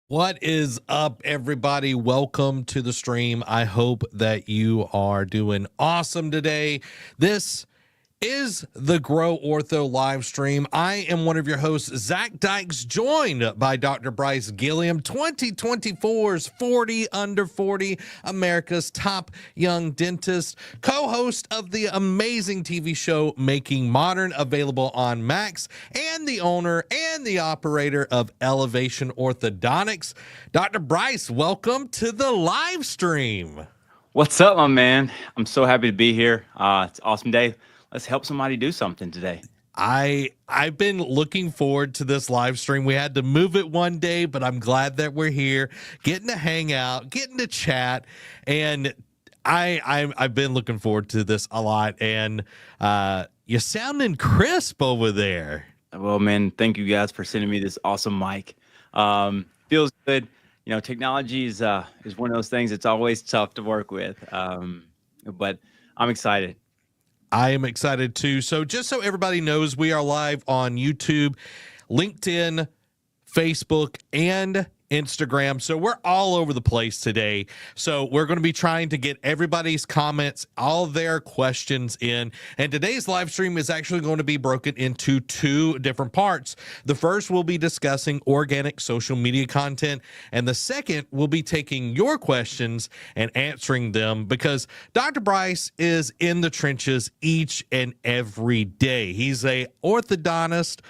What is up, everybody? Welcome to the stream. I hope that you are doing awesome today. This is the Grow Ortho live stream. I am one of your hosts, Zach Dykes, joined by Dr. Bryce Gilliam, 2024's 40 Under 40, America's top young dentist, co-host of the amazing TV show Making Modern, available on Max, and the owner and the operator of Elevation Orthodontics. Dr. Bryce, welcome to the live stream. What's up, my man? I'm so happy to be here. It's an awesome day. Let's help somebody do something today. I've been looking forward to this live stream. We had to move it one day, but I'm glad that we're here, getting to hang out, getting to chat, and I've been looking forward to this a lot. And you're sounding crisp over there. Well, man, thank you guys for sending me this awesome mic. Feels good. You know, technology is one of those things. It's always tough to work with, but I'm excited. I am excited too. So just so everybody knows, we are live on YouTube, LinkedIn, Facebook, and Instagram. So we're all over the place today. So we're going to be trying to get everybody's comments, all their questions in. And today's live stream is actually going to be broken into two different parts. The first will be discussing organic social media content, and the second will be taking your questions and answering them, because Dr. Bryce is in the trenches each and every day. He's a orthodontist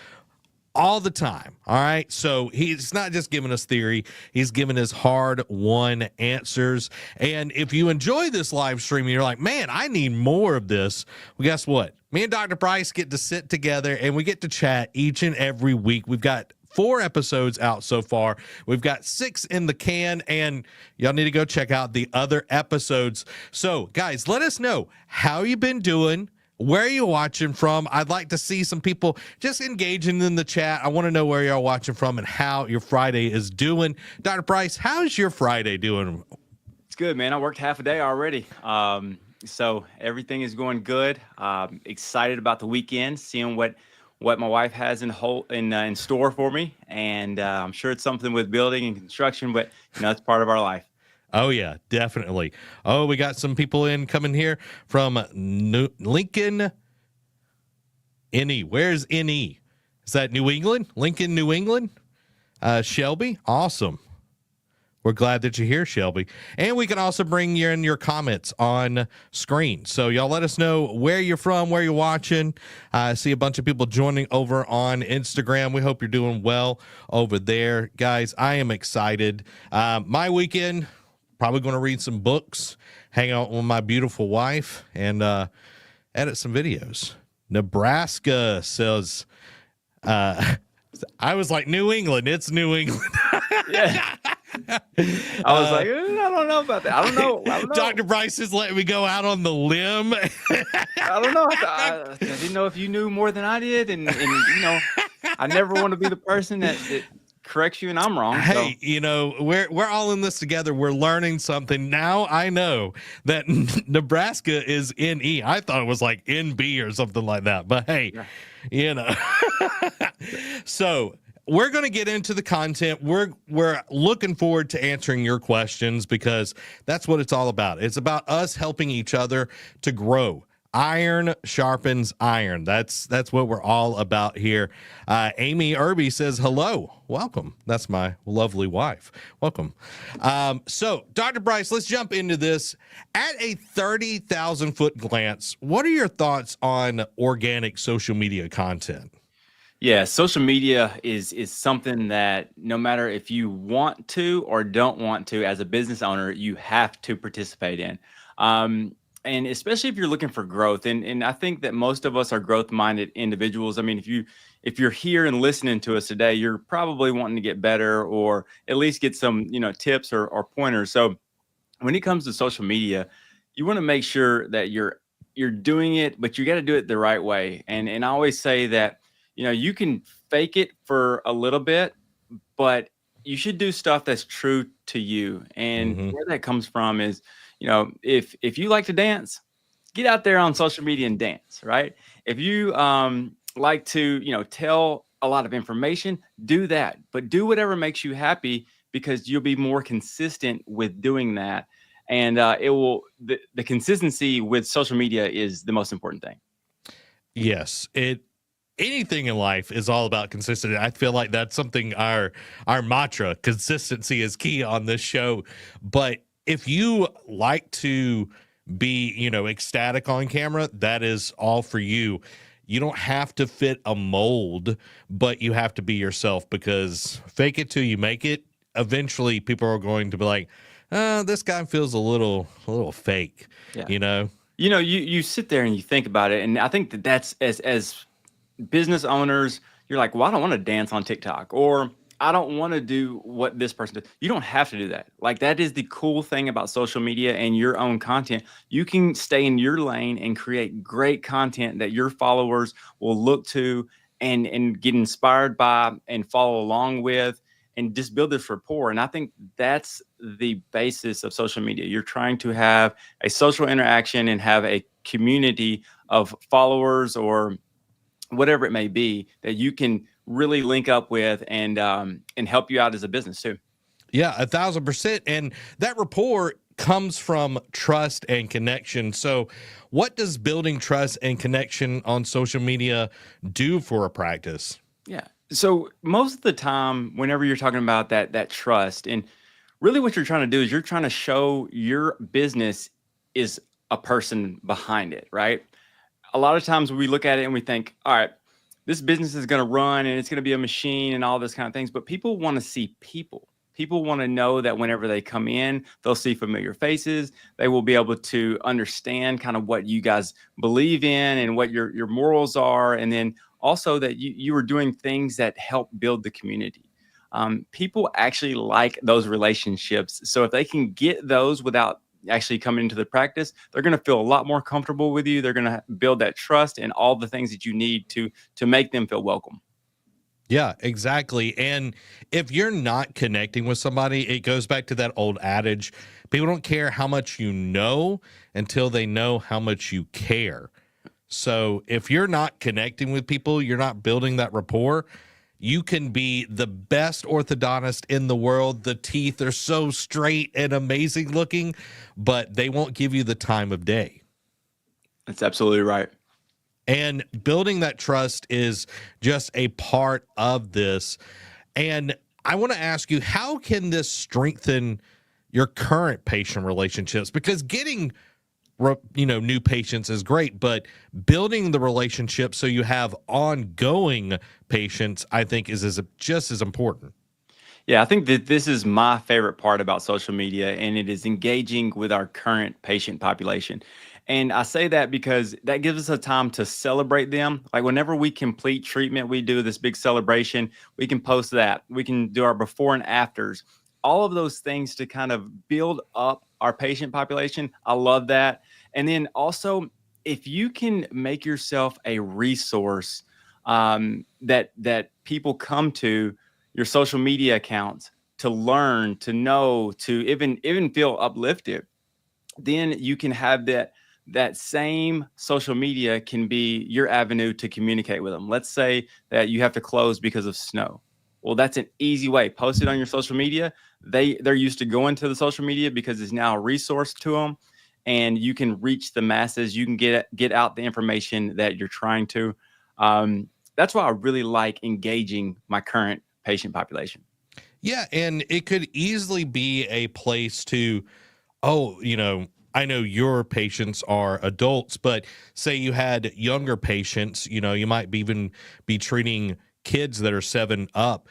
all the time. All right. So he's not just giving us theory, he's giving us hard-won answers. And if you enjoy this live stream and you're like, man, I need more of this, well, guess what? Me and Dr. Bryce get to sit together and we get to chat each and every week. We've got 4 episodes out so far. We've got 6 in the can, and y'all need to go check out the other episodes. So guys, let us know how you been doing. Where are you watching from? I'd like to see some people just engaging in the chat. I want to know where you're watching from and how your Friday is doing. Dr. Bryce, how's your Friday doing? It's good, man. I worked half a day already. So everything is going good. Excited about the weekend, seeing what my wife has in store for me. And I'm sure it's something with building and construction, but it's part of our life. Oh, yeah, definitely. Oh, we got some people coming here from Lincoln, NE. Where's NE? Is that New England? Lincoln, New England? Shelby? Awesome. We're glad that you're here, Shelby. And we can also bring you in your comments on screen. So y'all let us know where you're from, where you're watching. I see a bunch of people joining over on Instagram. We hope you're doing well over there. Guys, I am excited. My weekend, probably going to read some books, hang out with my beautiful wife, and edit some videos. Nebraska says, I was like, New England. It's New England. Yeah. I was like, I don't know about that. I don't know. Dr. Bryce is letting me go out on the limb. I don't know. I didn't know if you knew more than I did. And I never want to be the person that corrects you and I'm wrong. Hey, we're all in this together. We're learning something. Now I know that Nebraska is NE. I thought it was like NB or something like that. But hey, So we're going to get into the content. We're looking forward to answering your questions, because that's what it's all about. It's about us helping each other to grow. Iron sharpens iron. That's what we're all about here. Amy Irby says, hello, welcome. That's my lovely wife. Welcome. So Dr. Bryce, let's jump into this. At a 30,000 foot glance, what are your thoughts on organic social media content? Yeah, social media is something that no matter if you want to or don't want to, as a business owner, you have to participate in. And especially if you're looking for growth. And I think that most of us are growth-minded individuals. I mean, if you're here and listening to us today, you're probably wanting to get better, or at least get some, tips or pointers. So when it comes to social media, you want to make sure that you're doing it, but you got to do it the right way. And I always say that, you can fake it for a little bit, but you should do stuff that's true to you. And where that comes from is, if you like to dance, get out there on social media and dance, right? If you like to, tell a lot of information, do that, but do whatever makes you happy, because you'll be more consistent with doing that. And the consistency with social media is the most important thing. Yes, anything in life is all about consistency. I feel like that's something our mantra, consistency is key on this show. But if you like to be, ecstatic on camera, that is all for you. You don't have to fit a mold, but you have to be yourself, because fake it till you make it. Eventually people are going to be like, this guy feels a little fake, yeah. You sit there and you think about it, and I think that's as business owners, you're like, well, I don't want to dance on TikTok, or I don't want to do what this person does. You don't have to do that. Like, that is the cool thing about social media and your own content. You can stay in your lane and create great content that your followers will look to and get inspired by and follow along with, and just build this rapport. And I think that's the basis of social media. You're trying to have a social interaction and have a community of followers or whatever it may be that you can really link up with and help you out as a business too. Yeah, 1,000%. And that rapport comes from trust and connection. So what does building trust and connection on social media do for a practice? Yeah. So most of the time, whenever you're talking about that trust, and really what you're trying to do is you're trying to show your business is a person behind it, right? A lot of times we look at it and we think, all right, this business is going to run and it's going to be a machine and all this kind of things. But people want to see people. People want to know that whenever they come in, they'll see familiar faces. They will be able to understand kind of what you guys believe in and what your morals are. And then also that you are doing things that help build the community. People actually like those relationships. So if they can get those without actually coming into the practice, they're going to feel a lot more comfortable with you. They're going to build that trust and all the things that you need to make them feel welcome. Yeah, exactly. And if you're not connecting with somebody, it goes back to that old adage, people don't care how much you know until they know how much you care. So if you're not connecting with people, you're not building that rapport. You can be the best orthodontist in the world. The teeth are so straight and amazing looking, but they won't give you the time of day. That's absolutely right. And building that trust is just a part of this. And I want to ask you, how can this strengthen your current patient relationships? Because getting new patients is great, but building the relationship so you have ongoing patients, I think, is just as important. Yeah, I think that this is my favorite part about social media, and it is engaging with our current patient population. And I say that because that gives us a time to celebrate them. Like, whenever we complete treatment, we do this big celebration. We can post that. We can do our before and afters. All of those things to kind of build up our patient population. I love that. And then also, if you can make yourself a resource that people come to your social media accounts to learn, to know, to even feel uplifted, then you can have that same social media can be your avenue to communicate with them. Let's say that you have to close because of snow. Well, that's an easy way. Post it on your social media. They're used to going to the social media because it's now a resource to them, and you can reach the masses. You can get out the information that you're trying to. That's why I really like engaging my current patient population. Yeah, and it could easily be a place to, I know your patients are adults, but say you had younger patients, you might even be treating kids that are 7 up.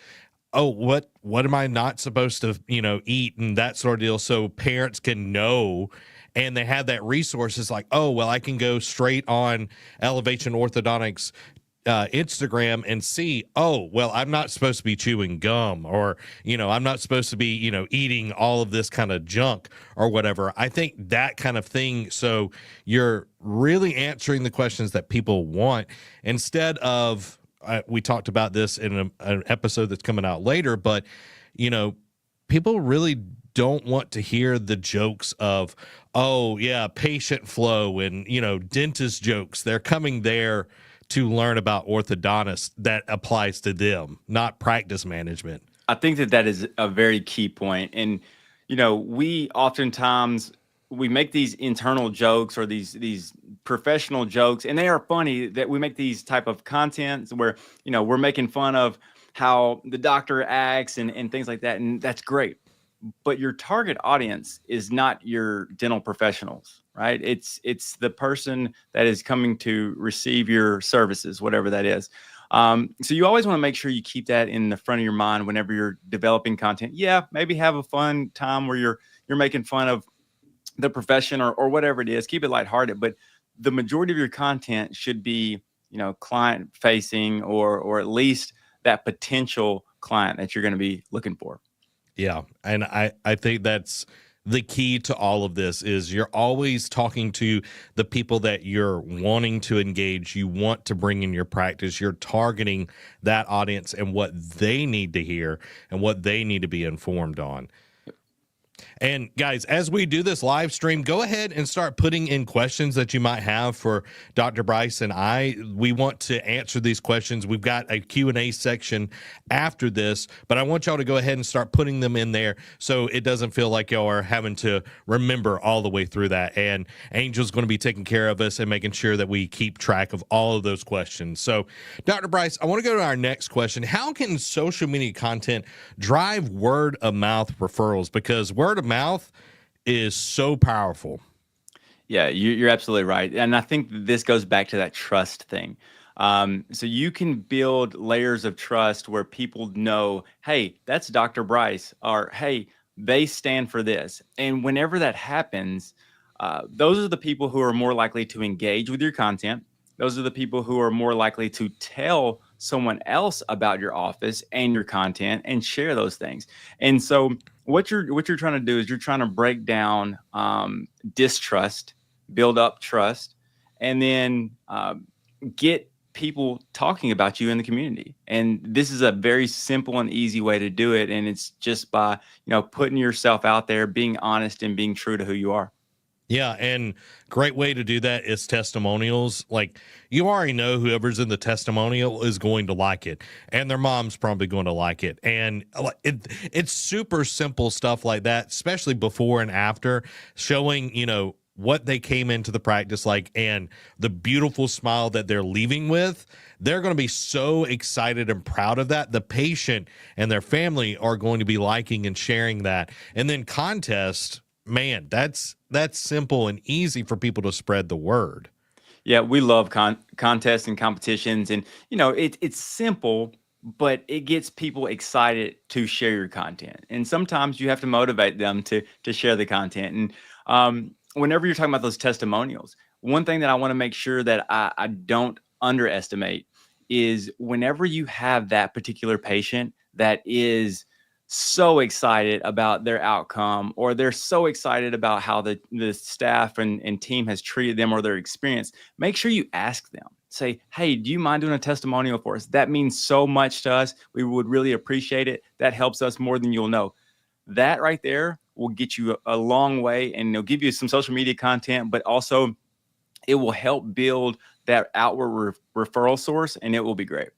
Oh, what am I not supposed to, eat and that sort of deal, so parents can know, and they have that resource. It's like, oh, well, I can go straight on Elevation Orthodontics Instagram and see, oh, well, I'm not supposed to be chewing gum, or, I'm not supposed to be, eating all of this kind of junk or whatever. I think that kind of thing. So you're really answering the questions that people want instead of, we talked about this in an episode that's coming out later, but, people really don't want to hear the jokes of, oh, yeah, patient flow and, dentist jokes. They're coming there to learn about orthodontists that applies to them, not practice management. I think that that is a very key point. And, we oftentimes we make these internal jokes or these professional jokes, and they are funny that we make these type of contents where, we're making fun of how the doctor acts and things like that. And that's great. But your target audience is not your dental professionals, right? It's the person that is coming to receive your services, whatever that is. So you always want to make sure you keep that in the front of your mind whenever you're developing content. Yeah, maybe have a fun time where you're making fun of the profession or whatever it is. Keep it lighthearted, but the majority of your content should be, client facing or at least that potential client that you're going to be looking for. Yeah. And I think that's the key to all of this is you're always talking to the people that you're wanting to engage, you want to bring in your practice. You're targeting that audience and what they need to hear and what they need to be informed on. And guys, as we do this live stream, go ahead and start putting in questions that you might have for Dr. Bryce and I. We want to answer these questions. We've got a Q&A section after this, but I want y'all to go ahead and start putting them in there so it doesn't feel like y'all are having to remember all the way through that. And Angel's going to be taking care of us and making sure that we keep track of all of those questions. So, Dr. Bryce, I want to go to our next question. How can social media content drive word of mouth referrals? Because word of mouth is so powerful. Yeah, you're absolutely right. And I think this goes back to that trust thing. So you can build layers of trust where people know, hey, that's Dr. Bryce, or hey, they stand for this. And whenever that happens, those are the people who are more likely to engage with your content. Those are the people who are more likely to tell someone else about your office and your content and share those things. And so what you're trying to do is you're trying to break down distrust, build up trust, and then get people talking about you in the community. And this is a very simple and easy way to do it. And it's just by, putting yourself out there, being honest and being true to who you are. Yeah, and great way to do that is testimonials. Like, you already know whoever's in the testimonial is going to like it, and their mom's probably going to like it. And it's super simple stuff like that, especially before and after, showing, what they came into the practice like and the beautiful smile that they're leaving with. They're going to be so excited and proud of that. The patient and their family are going to be liking and sharing that. And then contest, man, that's simple and easy for people to spread the word. Yeah, we love contests and competitions, and it's simple, but it gets people excited to share your content. And sometimes you have to motivate them to share the content. And whenever you're talking about those testimonials, one thing that I want to make sure that I don't underestimate is whenever you have that particular patient that is so excited about their outcome, or they're so excited about how the staff and team has treated them or their experience, make sure you ask them. Say, hey, do you mind doing a testimonial for us? That means so much to us. We would really appreciate it. That helps us more than you'll know. That right there will get you a long way, and it'll give you some social media content, but also it will help build that outward referral source, and it will be great.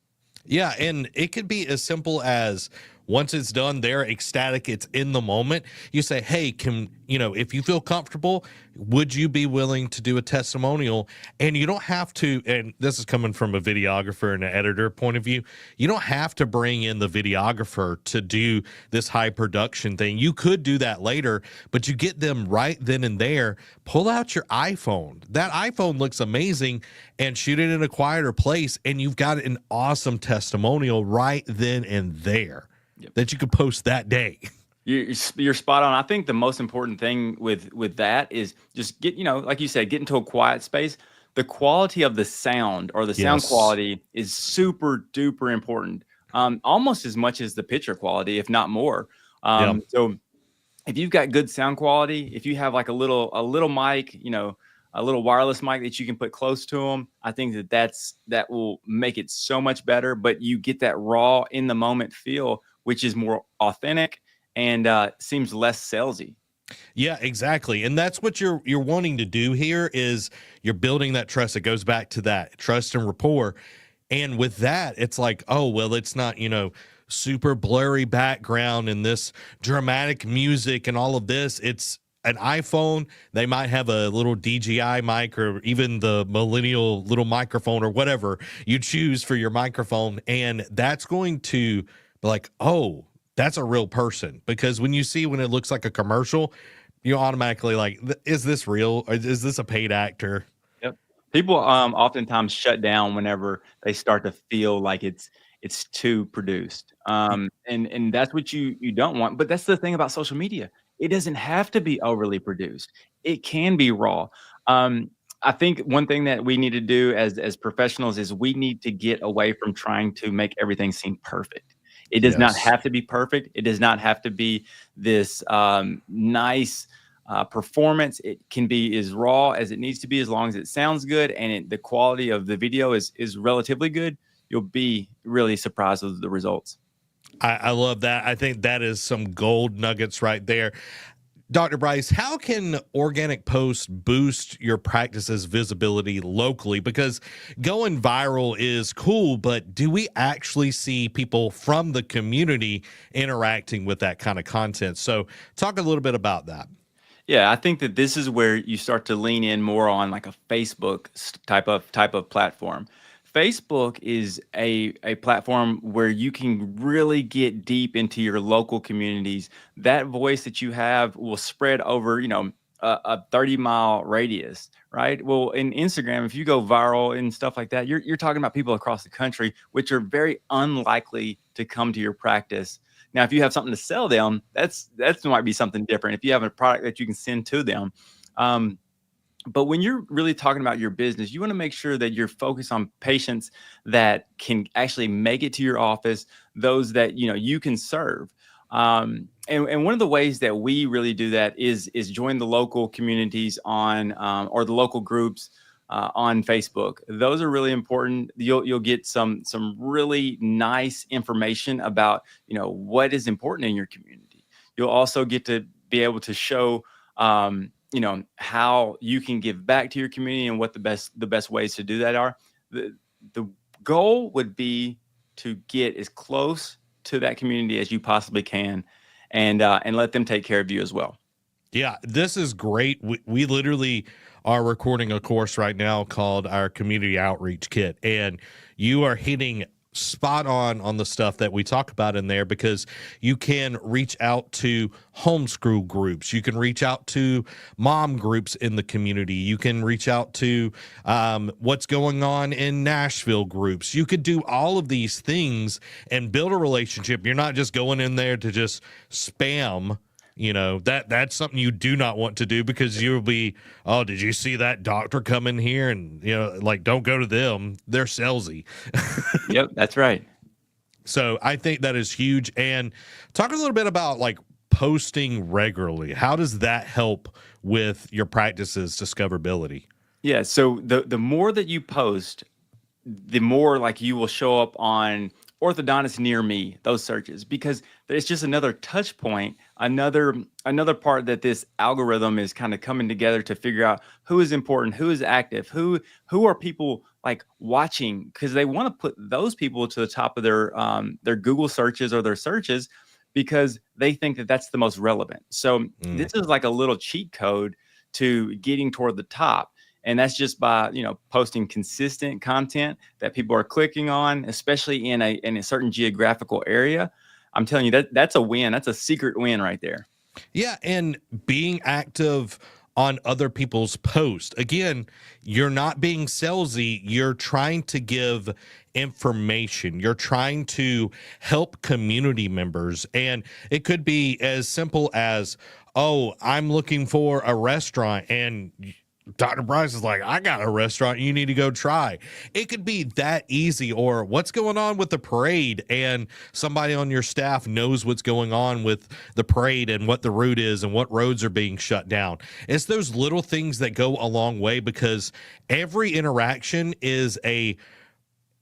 Yeah, and it could be as simple as once it's done, they're ecstatic, it's in the moment. You say, hey, if you feel comfortable, would you be willing to do a testimonial? And you don't have to, and this is coming from a videographer and an editor point of view, you don't have to bring in the videographer to do this high production thing. You could do that later, but you get them right then and there. Pull out your iPhone. That iPhone looks amazing, and shoot it in a quieter place, and you've got an awesome testimonial right then and there. Yep. That you could post that day. You're spot on. I think the most important thing with that is just get, like you said, get into a quiet space. The quality of the sound or the sound quality is super duper important. Almost as much as the picture quality, if not more. So if you've got good sound quality, if you have like a little mic, a little wireless mic that you can put close to them, I think that will make it so much better. But you get that raw in the moment feel, which is more authentic and seems less salesy. Yeah, exactly. And that's what you're wanting to do here is you're building that trust. It goes back to that trust and rapport. And with that, it's like, oh, well, it's not, super blurry background and this dramatic music and all of this. It's an iPhone. They might have a little DJI mic or even the millennial little microphone or whatever you choose for your microphone. And that's going to be like, oh, that's a real person. Because when it looks like a commercial, you automatically like, is this real? Or is this a paid actor? Yep. People oftentimes shut down whenever they start to feel like it's too produced. And that's what you don't want. But that's the thing about social media. It doesn't have to be overly produced. It can be raw. I think one thing that we need to do as professionals is we need to get away from trying to make everything seem perfect. It does not Yes. have to be perfect. It does not have to be this nice performance. It can be as raw as it needs to be, as long as it sounds good and the quality of the video is relatively good. You'll be really surprised with the results. I love that. I think that is some gold nuggets right there. Dr. Bryce, how can organic posts boost your practice's visibility locally? Because going viral is cool, but do we actually see people from the community interacting with that kind of content? So talk a little bit about that. Yeah, I think that this is where you start to lean in more on like a Facebook type of platform. Facebook is a platform where you can really get deep into your local communities. That voice that you have will spread over, a 30-mile radius, right? Well, in Instagram, if you go viral and stuff like that, you're talking about people across the country, which are very unlikely to come to your practice. Now, if you have something to sell them, that's might be something different. If you have a product that you can send to them. But when you're really talking about your business, you want to make sure that you're focused on patients that can actually make it to your office, those that you can serve. And one of the ways that we really do that is join the local communities on or the local groups on Facebook. Those are really important. You'll get some really nice information about what is important in your community. You'll also get to be able to show how you can give back to your community and what the best ways to do that are. The goal would be to get as close to that community as you possibly can, and let them take care of you as well. Yeah, this is great. We literally are recording a course right now called our Community Outreach Kit, and you are hitting spot on the stuff that we talk about in there, because you can reach out to homeschool groups, you can reach out to mom groups in the community, you can reach out to what's going on in Nashville groups. You could do all of these things and build a relationship. You're not just going in there to just spam. That's something you do not want to do, because you'll be, oh, did you see that doctor come in here? And, don't go to them. They're salesy. Yep, that's right. So I think that is huge. And talk a little bit about posting regularly. How does that help with your practice's discoverability? Yeah. So the more that you post, the more you will show up on orthodontist near me, those searches, because it's just another touch point, another part that this algorithm is kind of coming together to figure out who is important, who is active, who are people watching, because they want to put those people to the top of their Google searches or their searches, because they think that that's the most relevant. So this is like a little cheat code to getting toward the top. And that's just by, posting consistent content that people are clicking on, especially in a certain geographical area. I'm telling you, that's a win. That's a secret win right there. Yeah, and being active on other people's posts. Again, you're not being salesy. You're trying to give information. You're trying to help community members. And it could be as simple as, oh, I'm looking for a restaurant, and Dr. Bryce is like, I got a restaurant you need to go try. It could be that easy. Or what's going on with the parade, and somebody on your staff knows what's going on with the parade and what the route is and what roads are being shut down. It's those little things that go a long way, because every interaction is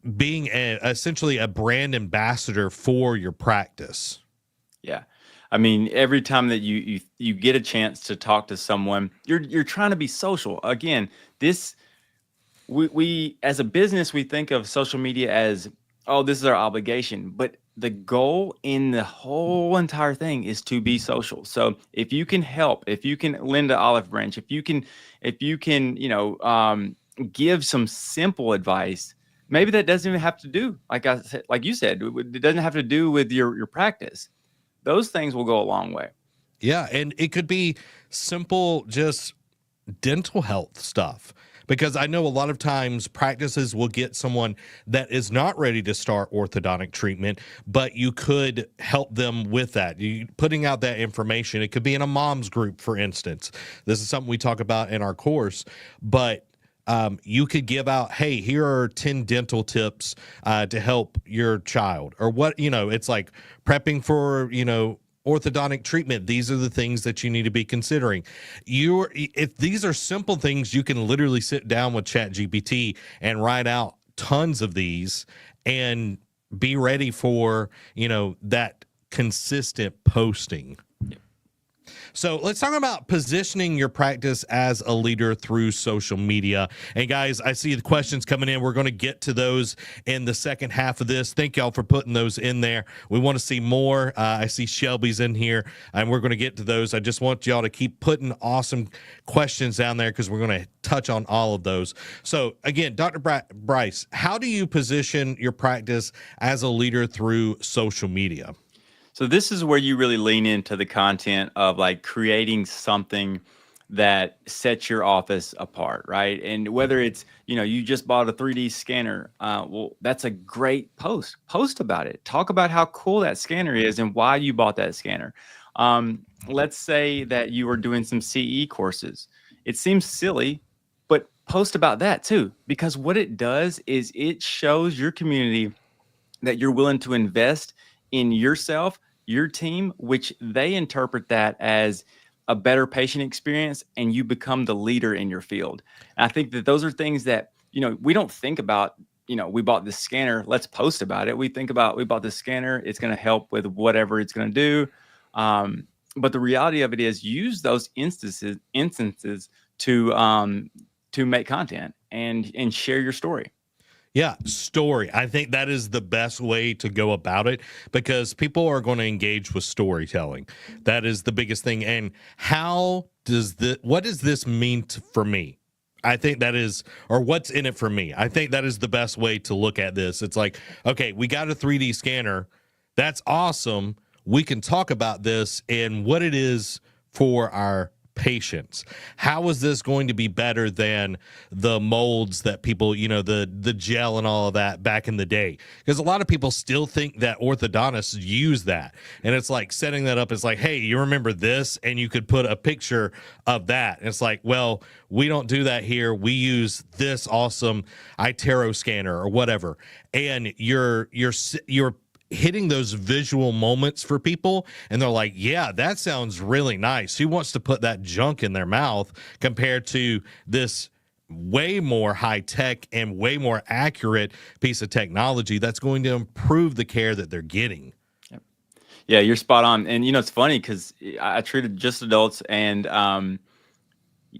essentially a brand ambassador for your practice. Yeah. I mean, every time that you get a chance to talk to someone, you're trying to be social. Again, we as a business, we think of social media as, oh, this is our obligation. But the goal in the whole entire thing is to be social. So if you can help, if you can lend an olive branch, if you can, give some simple advice, maybe that doesn't even have to do, like I said, like you said, it doesn't have to do with your practice. Those things will go a long way. Yeah, and it could be simple, just dental health stuff. Because I know a lot of times practices will get someone that is not ready to start orthodontic treatment, but you could help them with that. You putting out that information. It could be in a mom's group, for instance. This is something we talk about in our course, but you could give out, hey, here are 10 dental tips to help your child, or what, it's like prepping for, orthodontic treatment. These are the things that you need to be considering. If these are simple things, you can literally sit down with ChatGPT and write out tons of these and be ready for, that consistent posting. So let's talk about positioning your practice as a leader through social media. And guys, I see the questions coming in. We're going to get to those in the second half of this. Thank y'all for putting those in there. We want to see more. I see Shelby's in here, and we're going to get to those. I just want y'all to keep putting awesome questions down there because we're going to touch on all of those. So again, Dr. Bryce, how do you position your practice as a leader through social media? So this is where you really lean into the content of like creating something that sets your office apart, right? And whether it's, you just bought a 3D scanner, well, that's a great post. Post about it. Talk about how cool that scanner is and why you bought that scanner. Let's say that you are doing some CE courses. It seems silly, but post about that too, because what it does is it shows your community that you're willing to invest in yourself, your team, which they interpret that as a better patient experience, and you become the leader in your field. And I think that those are things that, we don't think about, we bought this scanner, let's post about it. We think about, we bought this scanner, it's going to help with whatever it's going to do. But the reality of it is use those instances to make content and share your story. Yeah, story. I think that is the best way to go about it because people are going to engage with storytelling. That is the biggest thing. And what does this mean for me? I think that is, or what's in it for me? I think that is the best way to look at this. It's like, okay, we got a 3D scanner. That's awesome. We can talk about this and what it is for our patients. How is this going to be better than the molds that people, the gel and all of that back in the day? Because a lot of people still think that orthodontists use that. And it's like setting that up is like, hey, you remember this? And you could put a picture of that. And it's like, well, we don't do that here. We use this awesome iTero scanner or whatever. And you're hitting those visual moments for people, and they're like, yeah, that sounds really nice. Who wants to put that junk in their mouth compared to this way more high tech and way more accurate piece of technology that's going to improve the care that they're getting? Yeah, you're spot on. And it's funny because I treated just adults, and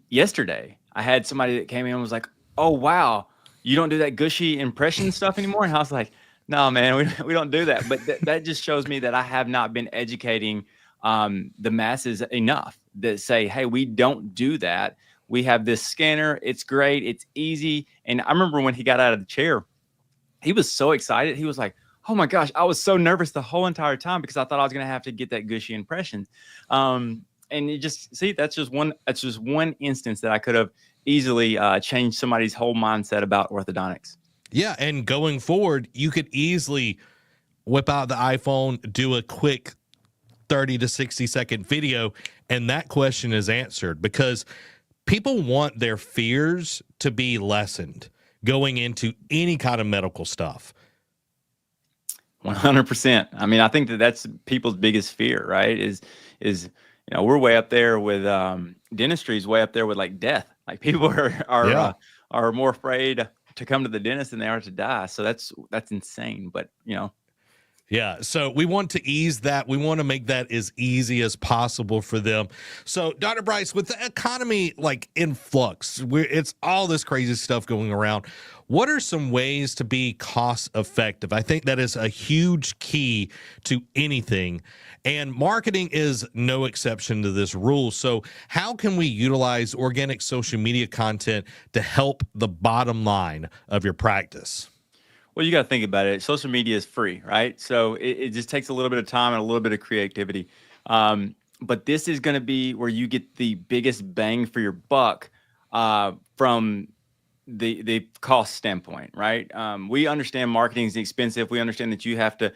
yesterday I had somebody that came in and was like, oh wow, you don't do that gushy impression stuff anymore? And I was like, no, man, we don't do that. But that just shows me that I have not been educating the masses enough that say, hey, we don't do that. We have this scanner. It's great. It's easy. And I remember when he got out of the chair, he was so excited. He was like, oh my gosh, I was so nervous the whole entire time because I thought I was going to have to get that gushy impression. And you just see, that's just one instance that I could have easily changed somebody's whole mindset about orthodontics. Yeah, and going forward, you could easily whip out the iPhone, do a quick 30 to 60 second video, and that question is answered because people want their fears to be lessened going into any kind of medical stuff. 100%. I mean, I think that's people's biggest fear, right? Is we're way up there with dentistry is way up there with like death. Like people are more afraid to come to the dentist than they are to die. So that's insane. But Yeah. So we want to ease that. We want to make that as easy as possible for them. So Dr. Bryce, with the economy like in flux, it's all this crazy stuff going around. what are some ways to be cost effective? I think that is a huge key to anything, and marketing is no exception to this rule. So how can we utilize organic social media content to help the bottom line of your practice? Well, you got to think about it. Social media is free, right? So it just takes a little bit of time and a little bit of creativity. But this is going to be where you get the biggest bang for your buck from the cost standpoint, right? We understand marketing is expensive. We understand that you have to,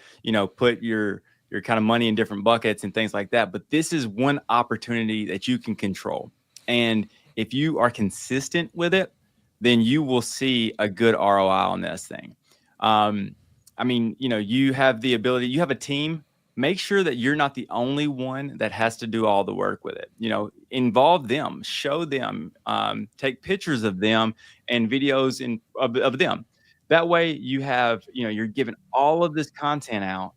put your kind of money in different buckets and things like that. But this is one opportunity that you can control. And if you are consistent with it, then you will see a good ROI on this thing. You have the ability, you have a team. Make sure that you're not the only one that has to do all the work with it. Involve them, show them, take pictures of them and videos of them. That way you have, you're giving all of this content out.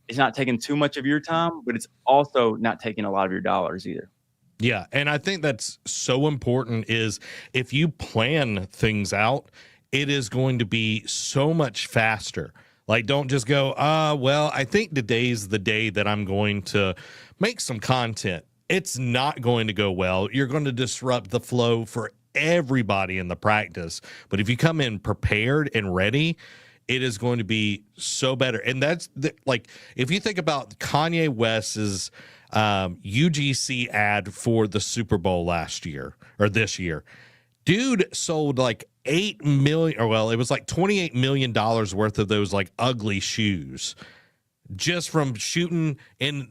It's not taking too much of your time, but it's also not taking a lot of your dollars either. Yeah, and I think that's so important is if you plan things out, it is going to be so much faster. Like, don't just go, well, I think today's the day that I'm going to make some content. It's not going to go well. You're going to disrupt the flow for everybody in the practice. But if you come in prepared and ready, it is going to be so better. And that's like, if you think about Kanye West's UGC ad for the Super Bowl last year or this year, dude sold like 8 million, or well, it was like $28 million worth of those like ugly shoes just from shooting in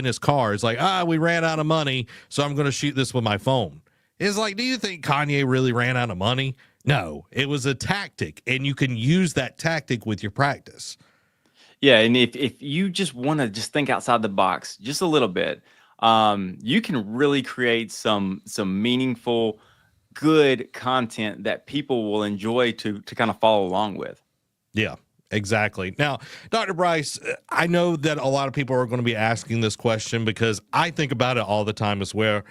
his car. It's like, we ran out of money, so I'm going to shoot this with my phone. It's like, do you think Kanye really ran out of money? No, it was a tactic, and you can use that tactic with your practice. Yeah, and if you just want to just think outside the box just a little bit, you can really create some meaningful, good content that people will enjoy to kind of follow along with. Yeah, exactly. Now, Dr. Bryce, I know that a lot of people are going to be asking this question because I think about it all the time as well.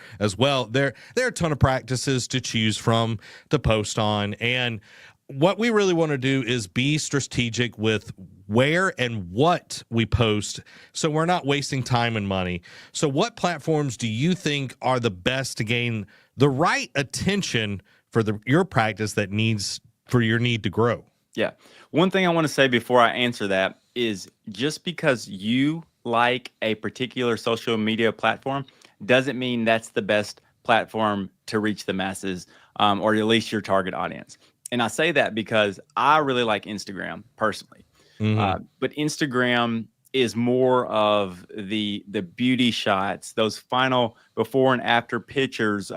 There are a ton of practices to choose from to post on, and what we really want to do is be strategic with where and what we post so we're not wasting time and money. So what platforms do you think are the best to gain the right attention for your practice that needs for your need to grow? Yeah. One thing I want to say before I answer that is just because you like a particular social media platform doesn't mean that's the best platform to reach the masses, or at least your target audience. And I say that because I really like Instagram personally. But Instagram is more of the beauty shots, those final before and after pictures,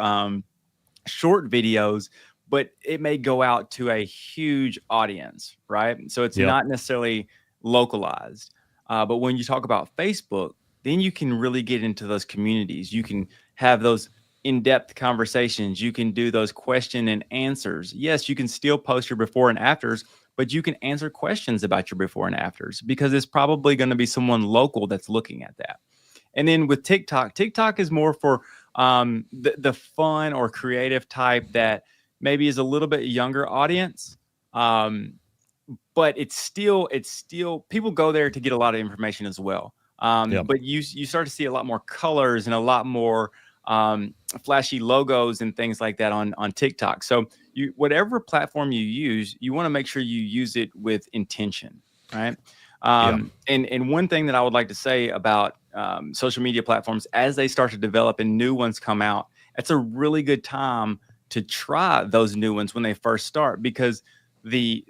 short videos, but it may go out to a huge audience, right? So it's not necessarily localized. But when you talk about Facebook, then you can really get into those communities. You can have those in-depth conversations. You can do those question and answers. Yes, you can still post your before and afters, but you can answer questions about your before and afters because it's probably going to be someone local that's looking at that. And then with TikTok is more for the fun or creative type that maybe is a little bit younger audience. But it's still people go there to get a lot of information as well. But you start to see a lot more colors and a lot more flashy logos and things like that on TikTok. So whatever platform you use, you want to make sure you use it with intention, right? And one thing that I would like to say about social media platforms as they start to develop and new ones come out, it's a really good time to try those new ones when they first start because the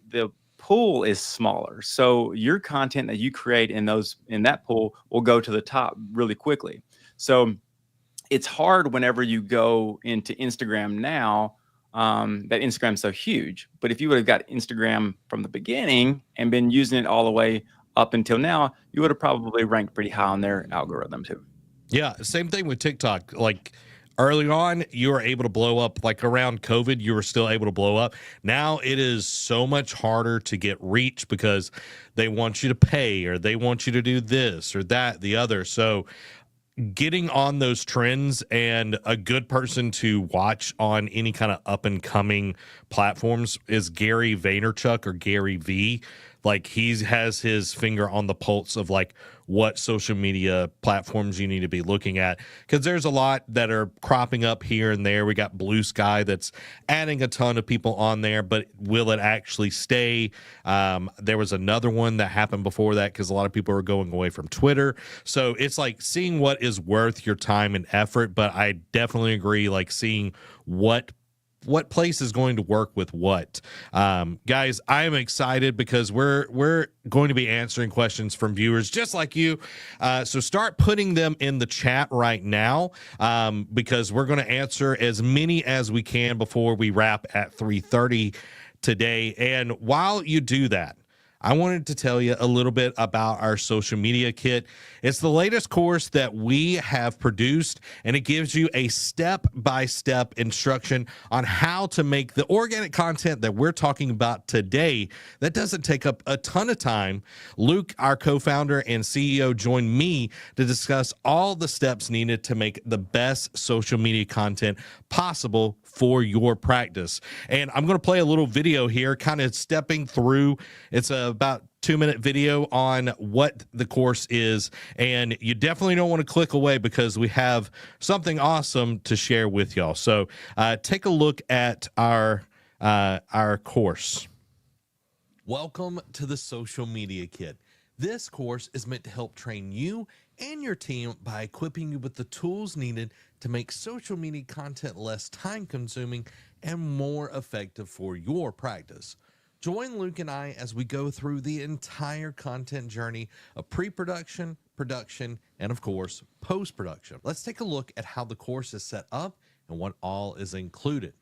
pool is smaller. So your content that you create in that pool will go to the top really quickly. So it's hard whenever you go into Instagram now, that Instagram's so huge. But if you would have got Instagram from the beginning and been using it all the way up until now, you would have probably ranked pretty high on their algorithm too. Yeah, same thing with TikTok. Like early on, you were able to blow up. Like around COVID, you were still able to blow up. Now it is so much harder to get reach because they want you to pay or they want you to do this or that, the other. So getting on those trends, and a good person to watch on any kind of up and coming platforms is Gary Vaynerchuk, or Gary V. Like, he has his finger on the pulse of like what social media platforms you need to be looking at, because there's a lot that are cropping up here and there. We got Blue Sky that's adding a ton of people on there, but will it actually stay? There was another one that happened before that, because a lot of people are going away from Twitter. So it's like seeing what is worth your time and effort. But I definitely agree, like seeing what place is going to work with what. Guys, I am excited because we're going to be answering questions from viewers just like you. So start putting them in the chat right now, because we're going to answer as many as we can before we wrap at 3:30 today. And while you do that, I wanted to tell you a little bit about our social media kit. It's the latest course that we have produced, and it gives you a step-by-step instruction on how to make the organic content that we're talking about today. That doesn't take up a ton of time. Luke, our co-founder and CEO, joined me to discuss all the steps needed to make the best social media content possible for your practice. And I'm going to play a little video here, kind of stepping through. It's about 2-minute video on what the course is, and you definitely don't want to click away because we have something awesome to share with y'all. So take a look at our course. Welcome to the Social Media Kit. This course is meant to help train you and your team by equipping you with the tools needed to make social media content less time-consuming and more effective for your practice. Join Luke and I as we go through the entire content journey of pre-production, production, and of course, post-production. Let's take a look at how the course is set up and what all is included.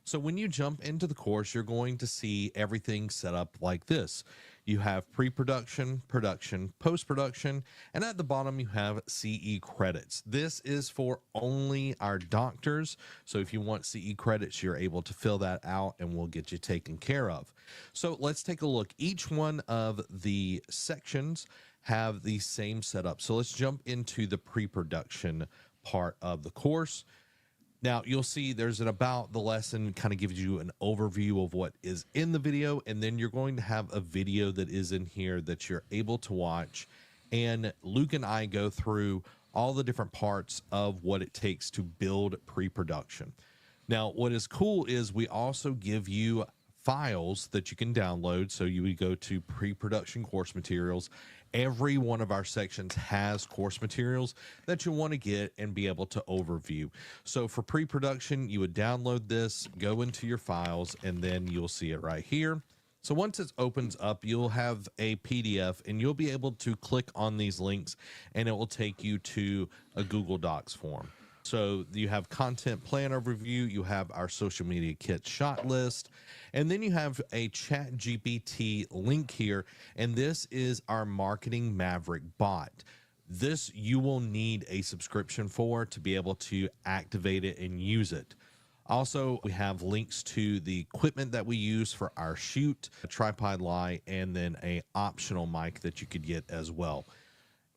So when you jump into the course, you're going to see everything set up like this. You have pre-production, production, post-production, and at the bottom you have CE credits. This is for only our doctors. So if you want CE credits, you're able to fill that out and we'll get you taken care of. So let's take a look. Each one of the sections have the same setup. So let's jump into the pre-production part of the course. Now, you'll see there's an about the lesson, kind of gives you an overview of what is in the video, and then you're going to have a video that is in here that you're able to watch. And Luke and I go through all the different parts of what it takes to build pre-production. Now, what is cool is we also give you files that you can download. So you would go to pre-production course materials. Every one of our sections has course materials that you want to get and be able to overview. So for pre-production, you would download this, go into your files, and then you'll see it right here. So once it opens up, you'll have a PDF and you'll be able to click on these links and it will take you to a Google Docs form. So you have content plan overview, you have our social media kit shot list, and then you have a ChatGPT link here, and this is our Marketing Maverick bot. This you will need a subscription for to be able to activate it and use it. Also, we have links to the equipment that we use for our shoot, a tripod light, and then a optional mic that you could get as well.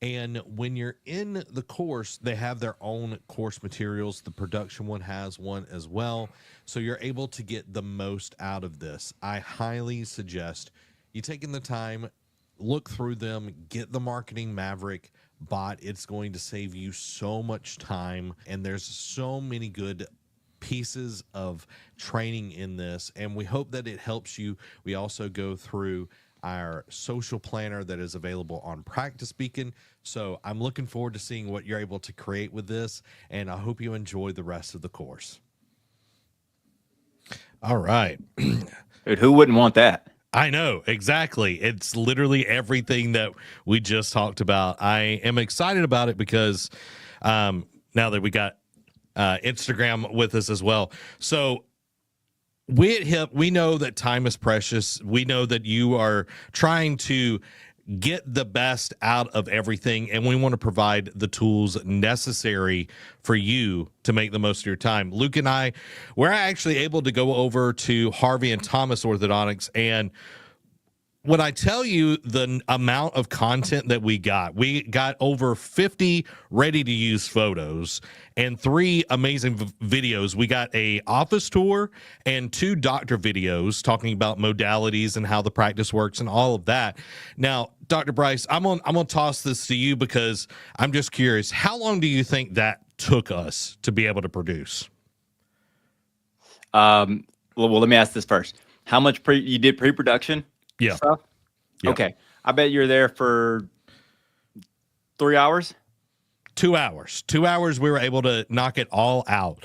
And when you're in the course, they have their own course materials. The production one has one as well. So you're able to get the most out of this. I highly suggest you taking the time, look through them, get the Marketing Maverick bot. It's going to save you so much time. And there's so many good pieces of training in this. And we hope that it helps you. We also go through our social planner that is available on Practice Beacon. So I'm looking forward to seeing what you're able to create with this, and I hope you enjoy the rest of the course. All right. Dude, who wouldn't want that? I know, exactly. It's literally everything that we just talked about. I am excited about it because now that we got Instagram with us as well. So we at HIP, we know that time is precious. We know that you are trying to get the best out of everything, and we want to provide the tools necessary for you to make the most of your time. Luke and I, we're actually able to go over to Harvey and Thomas Orthodontics, and when I tell you the amount of content that we got over 50 ready to use photos and 3 amazing videos. We got a office tour and 2 doctor videos talking about modalities and how the practice works and all of that. Now, Dr. Bryce, I'm gonna toss this to you because I'm just curious. How long do you think that took us to be able to produce? Well, let me ask this first. How much you did pre-production? Yeah. Stuff? Yeah. Okay. I bet you're there for 3 hours. 2 hours. 2 hours, we were able to knock it all out,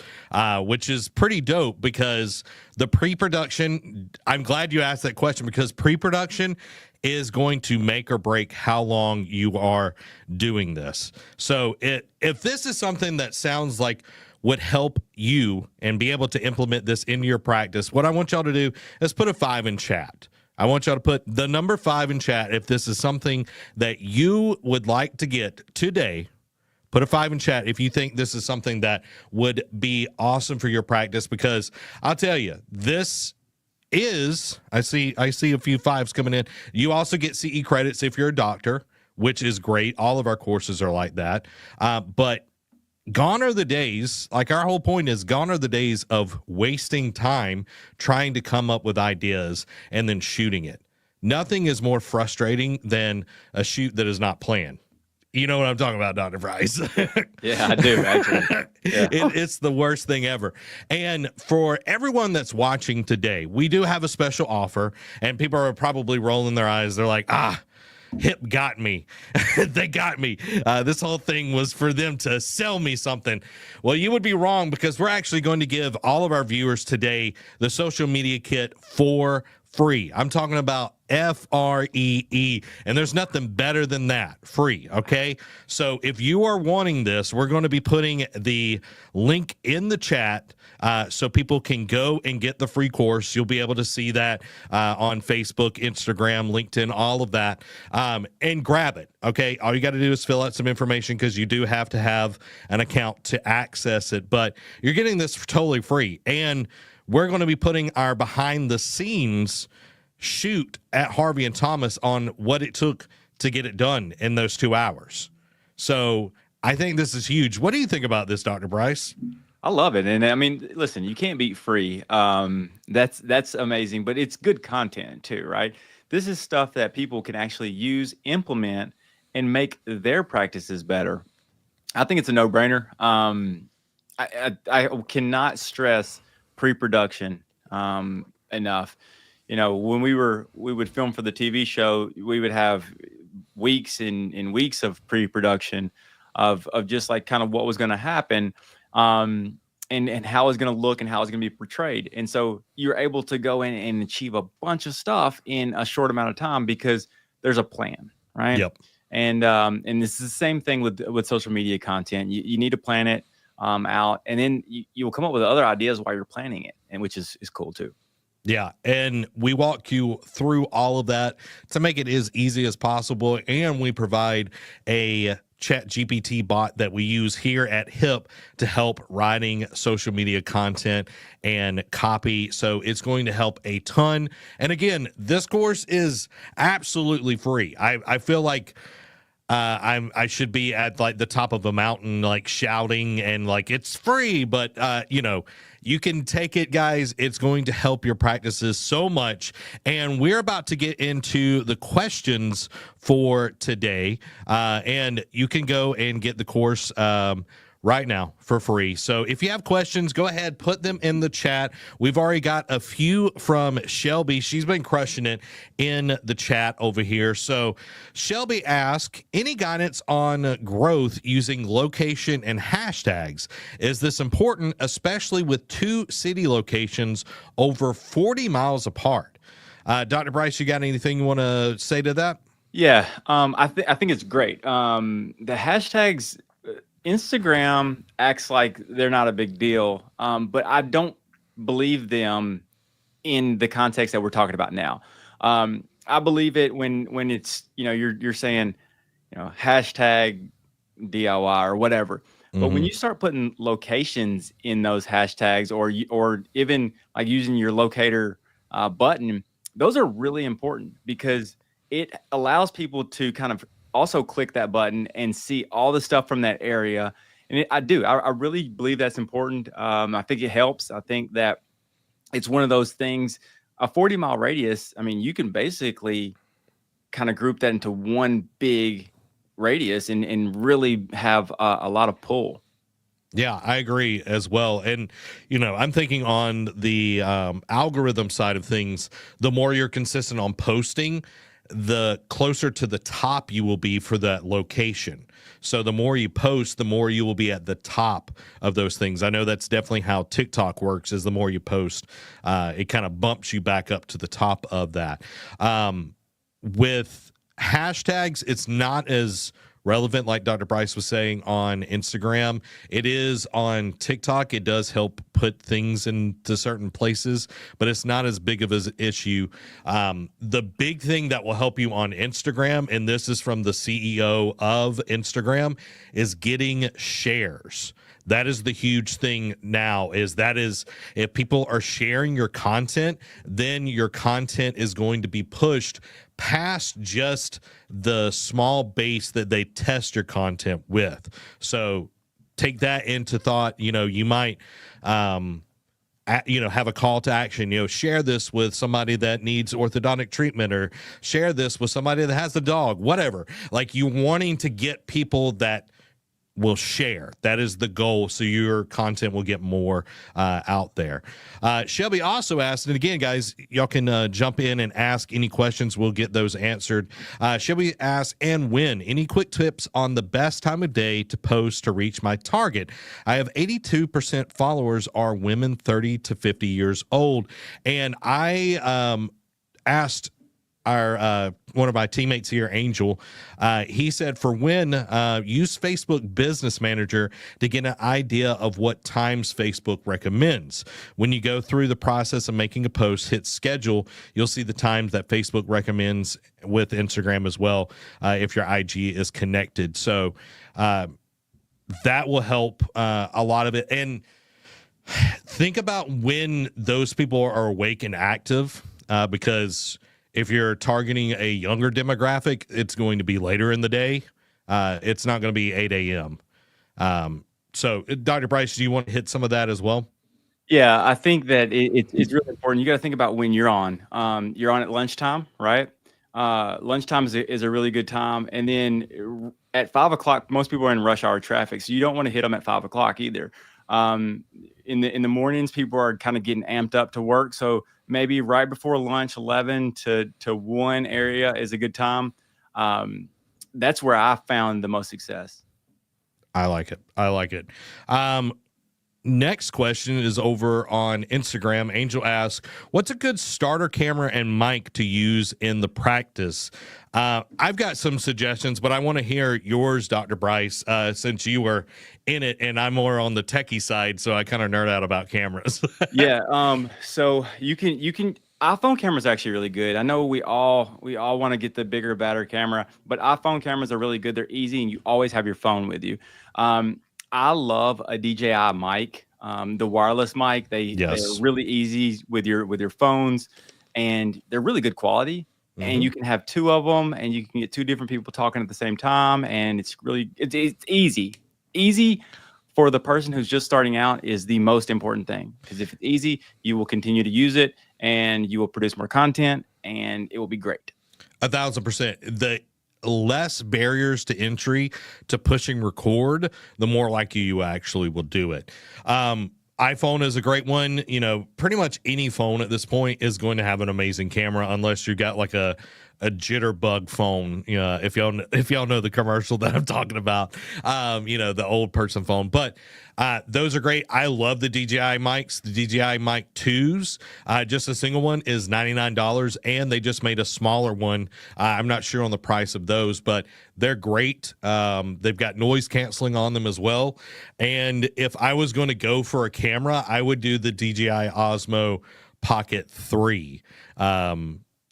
which is pretty dope because the pre-production, I'm glad you asked that question because pre-production is going to make or break how long you are doing this. So if this is something that sounds like would help you and be able to implement this into your practice, what I want y'all to do is put a 5 in chat. I want y'all to put the number 5 in chat if this is something that you would like to get today. Put a 5 in chat if you think this is something that would be awesome for your practice, because I'll tell you, this is, I see a few 5s coming in. You also get CE credits if you're a doctor, which is great. All of our courses are like that. But gone are the days, like our whole point is gone are the days of wasting time trying to come up with ideas and then shooting it. Nothing is more frustrating than a shoot that is not planned. You know what I'm talking about, Dr. Bryce? Yeah, I do, actually. Yeah. It's the worst thing ever. And for everyone that's watching today, we do have a special offer, and people are probably rolling their eyes. They're like, HIP got me. They got me. This whole thing was for them to sell me something. Well, you would be wrong, because we're actually going to give all of our viewers today the social media kit for free. I'm talking about FREE, and there's nothing better than that. Free. Okay. So if you are wanting this, we're going to be putting the link in the chat so people can go and get the free course. You'll be able to see that on Facebook, Instagram, LinkedIn, all of that, and grab it. Okay. All you got to do is fill out some information, because you do have to have an account to access it, but you're getting this totally free. And we're going to be putting our behind the scenes shoot at Harvey and Thomas on what it took to get it done in those 2 hours. So I think this is huge. What do you think about this, Dr. Bryce? I love it. And I mean, listen, you can't beat free. That's amazing, but it's good content too, right? This is stuff that people can actually use, implement, and make their practices better. I think it's a no-brainer. I cannot stress pre-production enough. You know, when we would film for the TV show, we would have weeks and weeks of pre-production of just like kind of what was going to happen, and how it's going to look and how it's going to be portrayed. And so you're able to go in and achieve a bunch of stuff in a short amount of time because there's a plan, right? Yep. And this is the same thing with social media content. You need to plan it out, and then you will come up with other ideas while you're planning it, and which is cool too. Yeah, and we walk you through all of that to make it as easy as possible, and we provide a ChatGPT bot that we use here at HIP to help writing social media content and copy. So it's going to help a ton. And again, this course is absolutely free. I feel like I should be at like the top of a mountain, like shouting and like it's free, but you can take it, guys. It's going to help your practices so much. And we're about to get into the questions for today. And you can go and get the course right now for free. So if you have questions, go ahead, put them in the chat. We've already got a few from Shelby. She's been crushing it in the chat over here. So Shelby asked, any guidance on growth using location and hashtags? Is this important, especially with 2 city locations over 40 miles apart? Dr. Bryce, you got anything you want to say to that? Yeah, I think it's great. The hashtags, Instagram acts like they're not a big deal, but I don't believe them in the context that we're talking about now. I believe it when it's, you're saying, hashtag DIY or whatever. But when you start putting locations in those hashtags, or even like using your locator button, those are really important because it allows people to kind of also click that button and see all the stuff from that area. And I really believe that's important. I think it helps. I think that it's one of those things, a 40-mile radius. I mean, you can basically kind of group that into one big radius and really have a lot of pull. Yeah, I agree as well. And, I'm thinking on the algorithm side of things, the more you're consistent on posting, the closer to the top you will be for that location. So the more you post, the more you will be at the top of those things. I know that's definitely how TikTok works, is the more you post, it kind of bumps you back up to the top of that. With hashtags, it's not as relevant, like Dr. Bryce was saying, on Instagram. It is on TikTok. It does help put things into certain places, but it's not as big of an issue. The big thing that will help you on Instagram, and this is from the CEO of Instagram, is getting shares. That is the huge thing now, is if people are sharing your content, then your content is going to be pushed past just the small base that they test your content with. So take that into thought. You might, have a call to action, share this with somebody that needs orthodontic treatment, or share this with somebody that has a dog, whatever. Like, you wanting to get people that will share. That is the goal, so your content will get more out there. Shelby also asked, and again, guys, y'all can jump in and ask any questions. We'll get those answered. Shelby asked, and when, any quick tips on the best time of day to post to reach my target? I have 82% followers are women 30 to 50 years old. And I asked our one of my teammates here, Angel, he said, for when, use Facebook Business Manager to get an idea of what times Facebook recommends. When you go through the process of making a post, hit schedule, you'll see the times that Facebook recommends with Instagram as well, if your IG is connected. So that will help a lot of it. And think about when those people are awake and active, because if you're targeting a younger demographic, it's going to be later in the day. It's not going to be 8 a.m. So, Dr. Bryce, do you want to hit some of that as well? Yeah, I think that it's really important. You got to think about when you're on. You're on at lunchtime, right? Lunchtime is a really good time. And then at 5 o'clock, most people are in rush hour traffic, so you don't want to hit them at 5 o'clock either. In the mornings, people are kind of getting amped up to work, so maybe right before lunch, 11 to 1 area is a good time. That's where I found the most success. I like it. Next question is over on Instagram. Angel asks, what's a good starter camera and mic to use in the practice? I've got some suggestions, but I want to hear yours, Dr. Bryce, since you were in it and I'm more on the techie side, so I kind of nerd out about cameras. Yeah. So you can iPhone camera is actually really good. I know we all want to get the bigger, better camera, but iPhone cameras are really good. They're easy, and you always have your phone with you. I love a DJI mic, the wireless mic. They're really easy with your phones, and they're really good quality. Mm-hmm. And you can have 2 of them, and you can get 2 different people talking at the same time, and it's easy. Easy for the person who's just starting out is the most important thing, because if it's easy, you will continue to use it, and you will produce more content, and it will be great. 1,000%. The less barriers to entry to pushing record, the more likely you actually will do it. iPhone is a great one. Pretty much any phone at this point is going to have an amazing camera, unless you got like a jitterbug phone. If y'all know the commercial that I'm talking about, the old person phone. But those are great. I love the DJI mics. The DJI Mic 2s, just a single one is $99, and they just made a smaller one. I'm not sure on the price of those, but they're great. They've got noise canceling on them as well. And if I was going to go for a camera, I would do the DJI Osmo Pocket 3.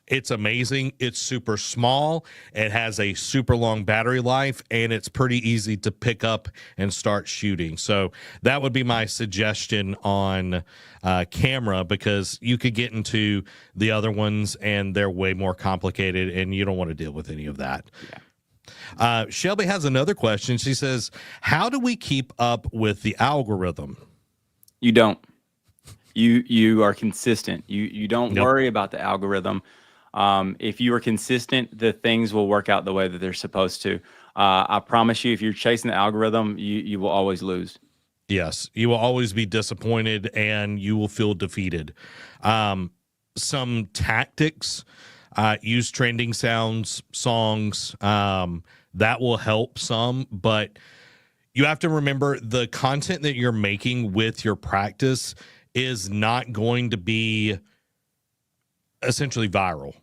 It's amazing. It's super small. It has a super long battery life, and it's pretty easy to pick up and start shooting. So that would be my suggestion on camera, because you could get into the other ones and they're way more complicated, and you don't want to deal with any of that. Yeah. Shelby has another question. She says, how do we keep up with the algorithm? You don't. You are consistent. You don't Nope. worry about the algorithm. If you are consistent, the things will work out the way that they're supposed to. I promise you, if you're chasing the algorithm, you will always lose. Yes, you will always be disappointed and you will feel defeated. Some tactics, use trending sounds, songs, that will help some, but you have to remember the content that you're making with your practice is not going to be essentially viral.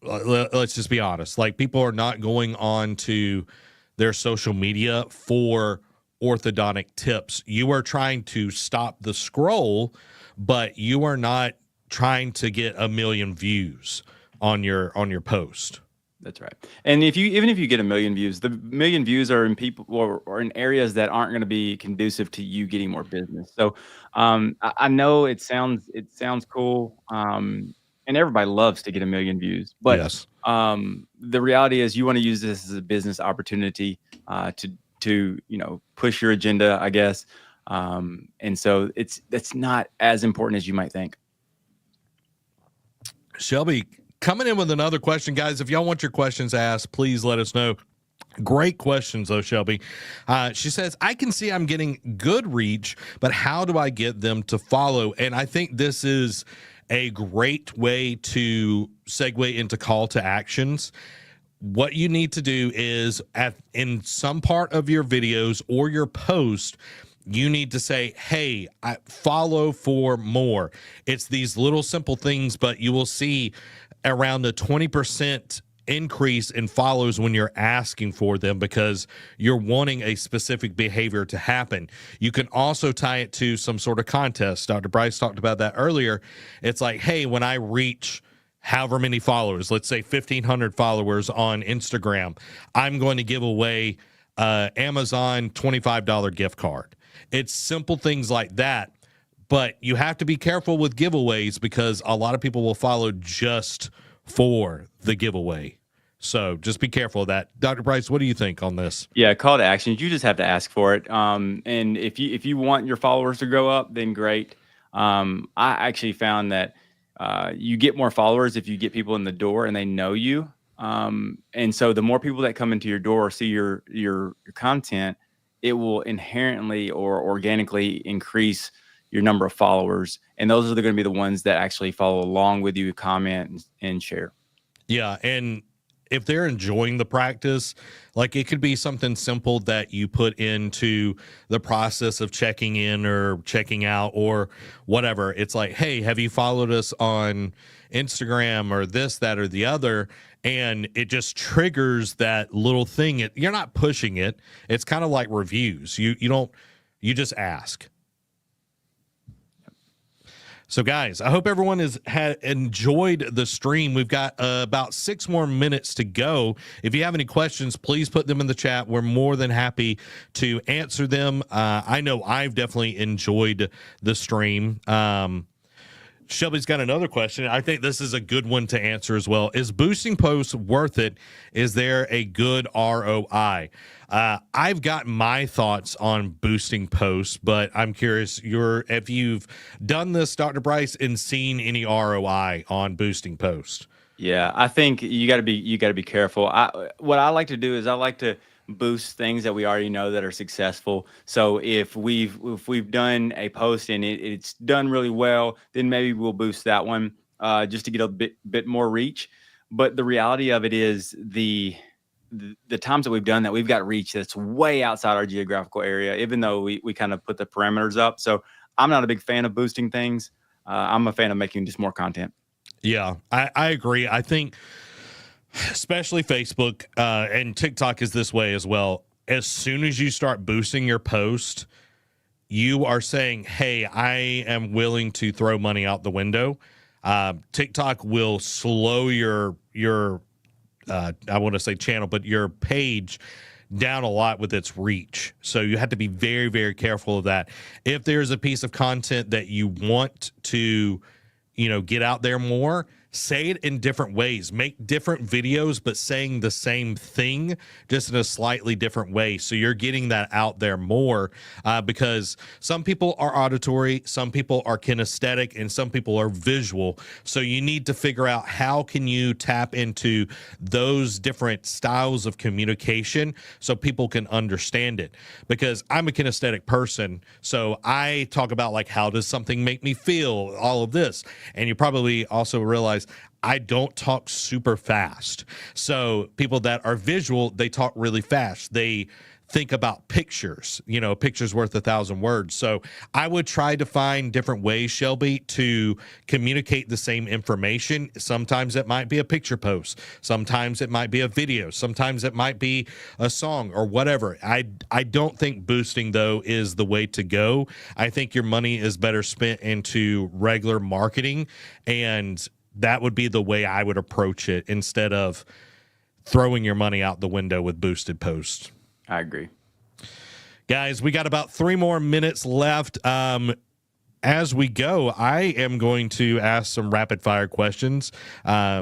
Let's just be honest. Like, people are not going on to their social media for orthodontic tips. You are trying to stop the scroll, but you are not trying to get 1 million views on your post. That's right. And even if you get 1 million views, the 1 million views are in people or in areas that aren't going to be conducive to you getting more business. So I know it sounds cool, and everybody loves to get 1 million views, but Yes. The reality is you want to use this as a business opportunity to push your agenda, I guess. And so that's not as important as you might think. Shelby coming in with another question, guys. If y'all want your questions asked, please let us know. Great questions, though, Shelby. She says, I can see I'm getting good reach, but how do I get them to follow? And I think this is a great way to segue into call to actions. What you need to do is in some part of your videos or your post, you need to say, hey, I follow for more. It's these little simple things, but you will see around a 20% increase in follows when you're asking for them, because you're wanting a specific behavior to happen. You can also tie it to some sort of contest. Dr. Bryce talked about that earlier. It's like, hey, when I reach however many followers, let's say 1,500 followers on Instagram, I'm going to give away Amazon $25 gift card. It's simple things like that, but you have to be careful with giveaways, because a lot of people will follow just for the giveaway. So just be careful of that. Dr. Bryce, what do you think on this? Yeah, call to actions. You just have to ask for it. And if you want your followers to grow up, then great. I actually found that you get more followers if you get people in the door and they know you. And so the more people that come into your door or see your content, it will inherently or organically increase your number of followers. And those are going to be the ones that actually follow along with you, comment and share. Yeah. And if they're enjoying the practice, like, it could be something simple that you put into the process of checking in or checking out or whatever. It's like, hey, have you followed us on Instagram or this, that, or the other? And it just triggers that little thing. You're not pushing it. It's kind of like reviews. You just ask. So, guys, I hope everyone has enjoyed the stream. We've got about 6 more minutes to go. If you have any questions, please put them in the chat. We're more than happy to answer them. I know I've definitely enjoyed the stream. Shelby's got another question. I think this is a good one to answer as well. Is boosting posts worth it? Is there a good ROI? I've got my thoughts on boosting posts, but I'm curious if you've done this, Dr. Bryce, and seen any ROI on boosting posts. Yeah, I think you got to be careful. What I like to do is I like to boost things that we already know that are successful. So if we've done a post and it's done really well, then maybe we'll boost that one just to get a bit more reach. But the reality of it is the times that we've done that, we've got reach that's way outside our geographical area, even though we kind of put the parameters up. So I'm not a big fan of boosting things. I'm a fan of making just more content. Yeah, I agree. I think especially Facebook and TikTok is this way as well. As soon as you start boosting your post, you are saying, hey, I am willing to throw money out the window. TikTok will slow your I want to say channel, but your page down a lot with its reach. So you have to be very, very careful of that. If there's a piece of content that you want to, get out there more, say it in different ways. Make different videos, but saying the same thing just in a slightly different way. So you're getting that out there more because some people are auditory, some people are kinesthetic, and some people are visual. So you need to figure out how can you tap into those different styles of communication so people can understand it. Because I'm a kinesthetic person, so I talk about like, how does something make me feel, all of this. And you probably also realize I don't talk super fast. So people that are visual, they talk really fast. They think about pictures, pictures worth 1,000 words. So I would try to find different ways, Shelby, to communicate the same information. Sometimes it might be a picture post. Sometimes it might be a video. Sometimes it might be a song or whatever. I don't think boosting, though, is the way to go. I think your money is better spent into regular marketing, and that would be the way I would approach it instead of throwing your money out the window with boosted posts. I agree. Guys, we got about 3 more minutes left. As we go, I am going to ask some rapid fire questions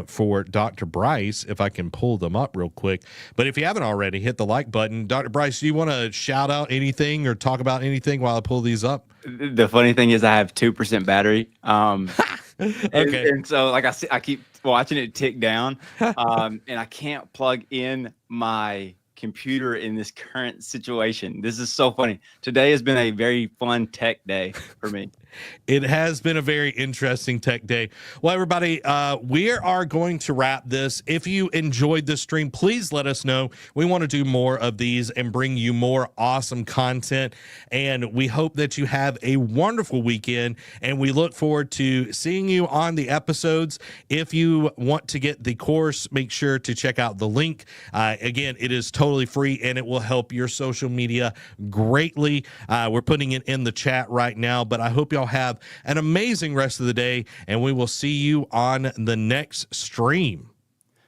for Dr. Bryce, if I can pull them up real quick. But if you haven't already, hit the like button. Dr. Bryce, do you want to shout out anything or talk about anything while I pull these up? The funny thing is I have 2% battery. Okay. And so like I keep watching it tick down and I can't plug in my computer in this current situation. This is so funny. Today has been a very fun tech day for me. It has been a very interesting tech day. Well, everybody, we are going to wrap this. If you enjoyed this stream, please let us know. We want to do more of these and bring you more awesome content. And we hope that you have a wonderful weekend. And we look forward to seeing you on the episodes. If you want to get the course, make sure to check out the link. Again, it is totally free and it will help your social media greatly. We're putting it in the chat right now, but I hope y'all have an amazing rest of the day, and we will see you on the next stream.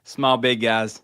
Small, big, guys.